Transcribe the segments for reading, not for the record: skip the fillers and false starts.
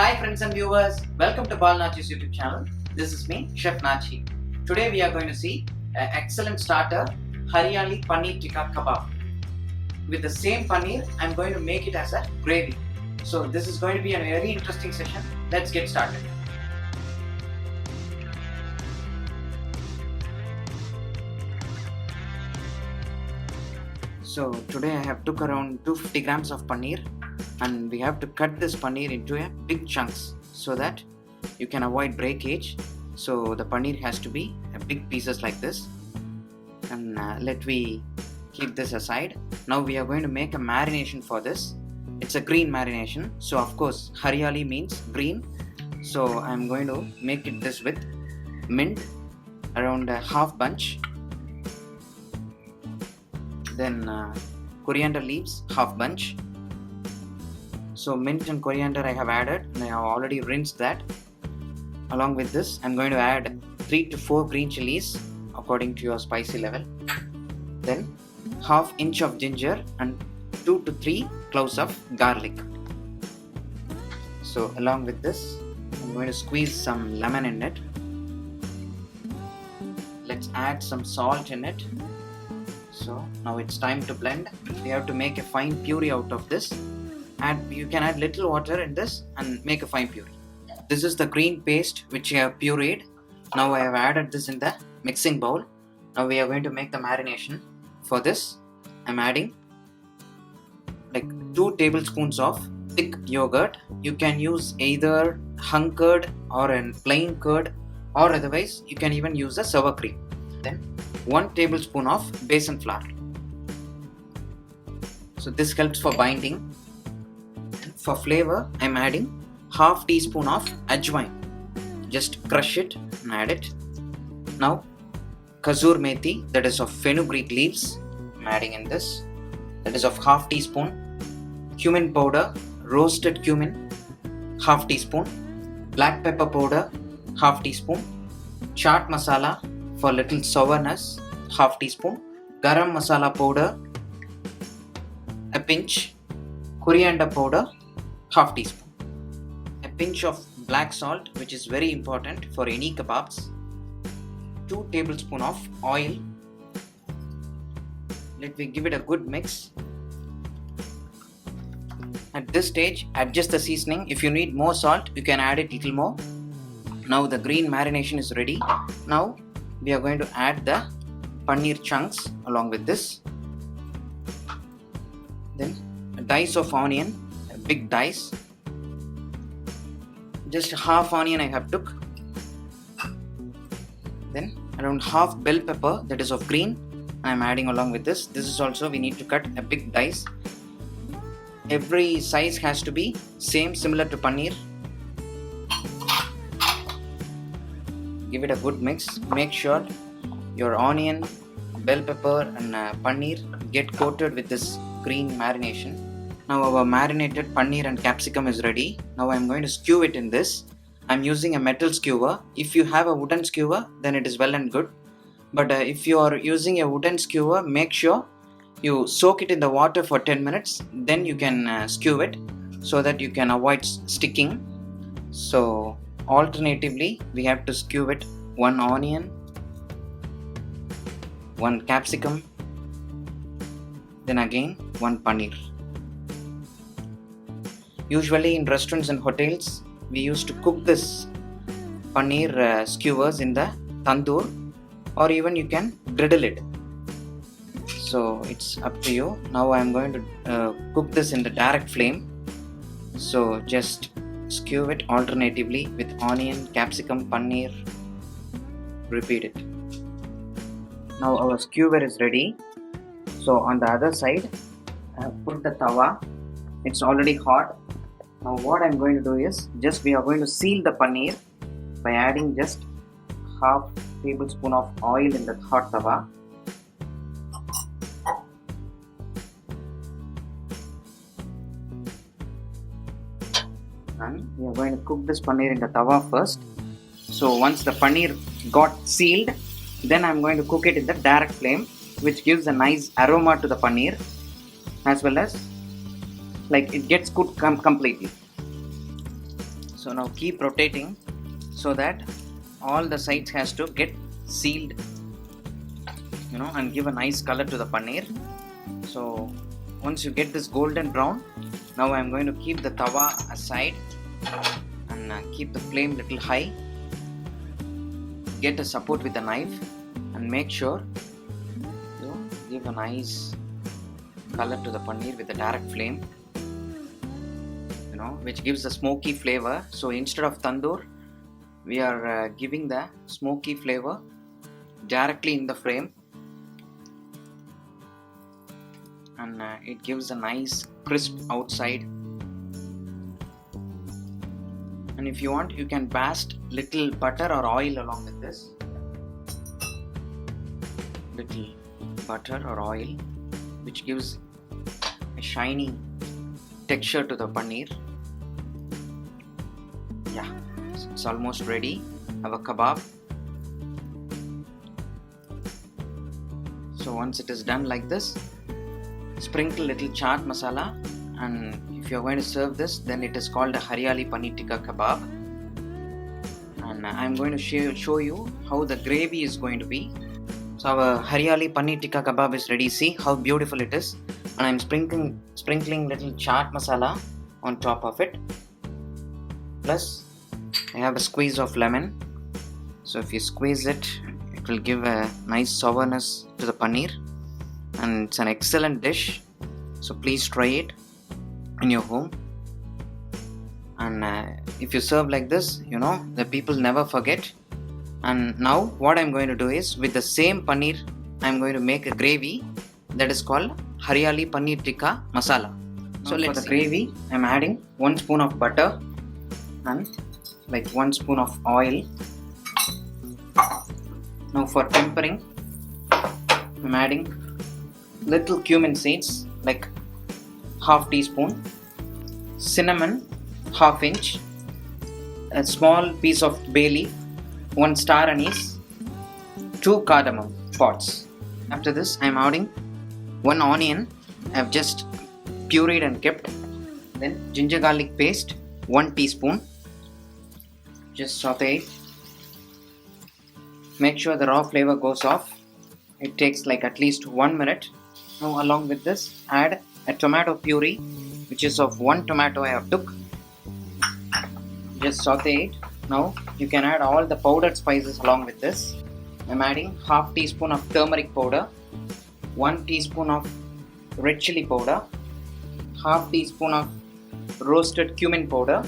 Hi friends and viewers, welcome to Nachi's YouTube channel. This is me, Chef Nachi. Today we are going to see an excellent starter, Hariyali Paneer Tikka Kebab. With the same paneer, I am going to make it as a gravy. So this is going to be a very interesting session. Let's get started. So today I have took around 250 grams of paneer, and we have to cut this paneer into a big chunks so that you can avoid breakage. So the paneer has to be a big pieces like this, and let me keep this aside. Now we are going to make a marination for this. It's a green marination, so of course Hariyali means green, so I'm going to make it this with mint, around a half bunch, then coriander leaves, half bunch. So mint and coriander I have added, and I have already rinsed that. Along with this, I'm going to add 3 to 4 green chilies according to your spicy level. Then half inch of ginger and 2 to 3 cloves of garlic. So along with this, I'm going to squeeze some lemon in it. Let's add some salt in it. So now it's time to blend. We have to make a fine puree out of this. And you can add little water in this and make a fine puree. This is the green paste which I have pureed. Now I have added this in the mixing bowl. Now we are going to make the marination. For this, I'm adding like 2 tablespoons of thick yogurt. You can use either hung curd or a plain curd, or otherwise you can even use a sour cream. Then 1 tablespoon of besan flour. So this helps for binding. For flavor, I'm adding half teaspoon of ajwain. Just crush it and add it. Now kasur methi, that is of fenugreek leaves, I'm adding in this. That is of half teaspoon. Cumin powder, roasted cumin, half teaspoon. Black pepper powder, half teaspoon. Chaat masala for little sourness, half teaspoon. Garam masala powder, a pinch. Coriander powder, half teaspoon. A pinch of black salt, which is very important for any kebabs. 2 tablespoons of oil. Let me give it a good mix. At this stage, adjust the seasoning. If you need more salt, you can add it little more. Now the green marination is ready. Now we are going to add the paneer chunks along with this. Then a dice of onion, a big dice. Just half onion I have took. Then around half bell pepper, that is of green, I am adding along with this. This is also we need to cut a big dice. Every size has to be same, similar to paneer. Give it a good mix. Make sure your onion, bell pepper and paneer get coated with this green marination. Now our marinated paneer and capsicum is ready. Now I am going to skew it in this. I am using a metal skewer. If you have a wooden skewer, then it is well and good. But if you are using a wooden skewer, make sure you soak it in the water for 10 minutes. Then you can skew it so that you can avoid sticking. So alternatively, we have to skew it 1 onion, 1 capsicum, then again 1 paneer. Usually in restaurants and hotels, we used to cook this paneer skewers in the tandoor, or even you can griddle it. So it's up to you. Now I am going to cook this in the direct flame. So just skew it alternatively with onion, capsicum, paneer. Repeat it. Now our skewer is ready. So on the other side, I have put the tawa. It's already hot. Now what I am going to do is, just we are going to seal the paneer by adding just half tablespoon of oil in the hot tawa. And we are going to cook this paneer in the tawa first. So once the paneer got sealed, then I am going to cook it in the direct flame, which gives a nice aroma to the paneer, as well as like it gets cooked completely. So now keep rotating so that all the sides has to get sealed, and give a nice color to the paneer. So once you get this golden brown, now I'm going to keep the tawa aside and keep the flame little high. Get a support with the knife and make sure you give a nice color to the paneer with the direct flame, which gives a smoky flavor. So instead of tandoor, we are giving the smoky flavor directly in the flame, and it gives a nice crisp outside. And if you want, you can bast little butter or oil along with this. Little butter or oil, which gives a shiny texture to the paneer. Yeah, it's almost ready. Our kebab. So once it is done like this, sprinkle little chaat masala, and if you are going to serve this, then it is called a Hariyali Paneer Tikka Kebab. And I am going to show you how the gravy is going to be. So our Hariyali Paneer Tikka Kebab is ready. See how beautiful it is. And I am sprinkling little chaat masala on top of it. Plus I have a squeeze of lemon. So if you squeeze it, it will give a nice sourness to the paneer. And it's an excellent dish. So please try it in your home. And if you serve like this, the people never forget. And now what I'm going to do is, with the same paneer, I'm going to make a gravy that is called Hariyali Paneer Tikka Masala. So for the gravy, I'm adding 1 spoon of butter and 1 spoon of oil. Now for tempering, I'm adding little cumin seeds, half teaspoon, cinnamon, half inch, a small piece of bay leaf, 1 star anise, 2 cardamom pods. After this, I am adding 1 onion I have just pureed and kept. Then ginger garlic paste, 1 teaspoon. Just saute it. Make sure the raw flavor goes off. It takes at least 1 minute. Now along with this, add a tomato puree, which is of 1 tomato I have took. Just saute it. Now you can add all the powdered spices along with this. I'm adding half teaspoon of turmeric powder, 1 teaspoon of red chilli powder, half teaspoon of roasted cumin powder,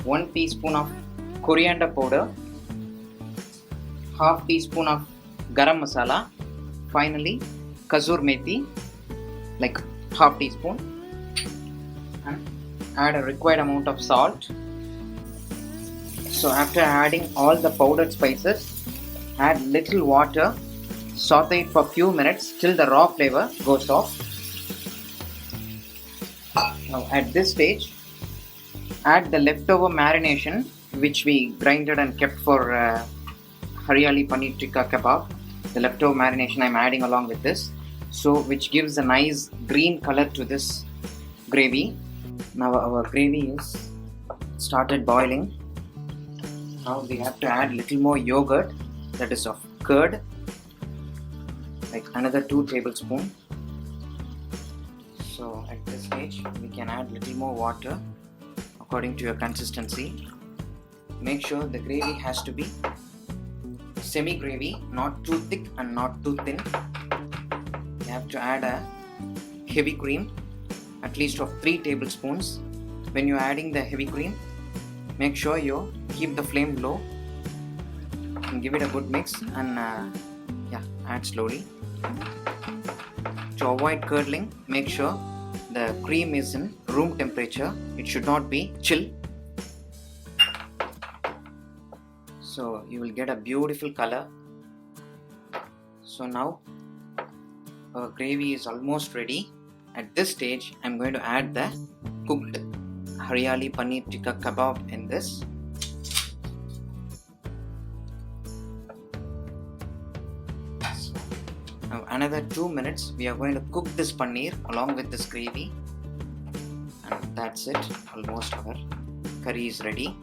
1 teaspoon of coriander powder, half teaspoon of garam masala, finally kasur methi, half teaspoon, and add a required amount of salt. So after adding all the powdered spices, add little water, saute it for few minutes till the raw flavor goes off. Now at this stage, add the leftover marination which we grinded and kept for Hariyali Paneer Tikka Kebab. The leftover marination I'm adding along with this, so which gives a nice green color to this gravy. Now our gravy is started boiling. Now we have to add little more yogurt, that is of curd, another 2 tablespoons. So at this stage we can add little more water according to your consistency. Make sure the gravy has to be semi gravy, not too thick and not too thin. You have to add a heavy cream, at least of 3 tablespoons. When you're adding the heavy cream, make sure you keep the flame low and give it a good mix, and add slowly. To avoid curdling, make sure the cream is in room temperature. It should not be chill. So you will get a beautiful color. So now our gravy is almost ready. At this stage, I'm going to add the cooked Hariyali Paneer Tikka Kebab in this. Now another 2 minutes we are going to cook this paneer along with this gravy, and that's it. Almost our curry is ready.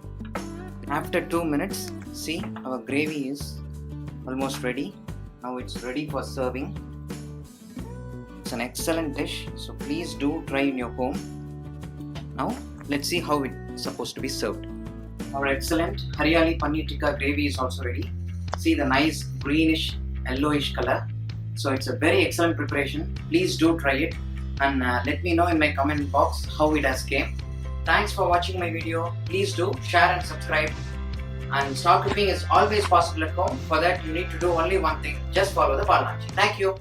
After 2 minutes, see, our gravy is almost ready. Now it's ready for serving. It's an excellent dish, so please do try in your home. Now let's see how it's supposed to be served. Our excellent Hariyali Paneer Tikka gravy is also ready. See the nice greenish yellowish color. So it's a very excellent preparation. Please do try it and let me know in my comment box how it has came. Thanks for watching my video. Please do share and subscribe. And star cooking is always possible at home. For that you need to do only one thing. Just follow the Nachi. Thank you.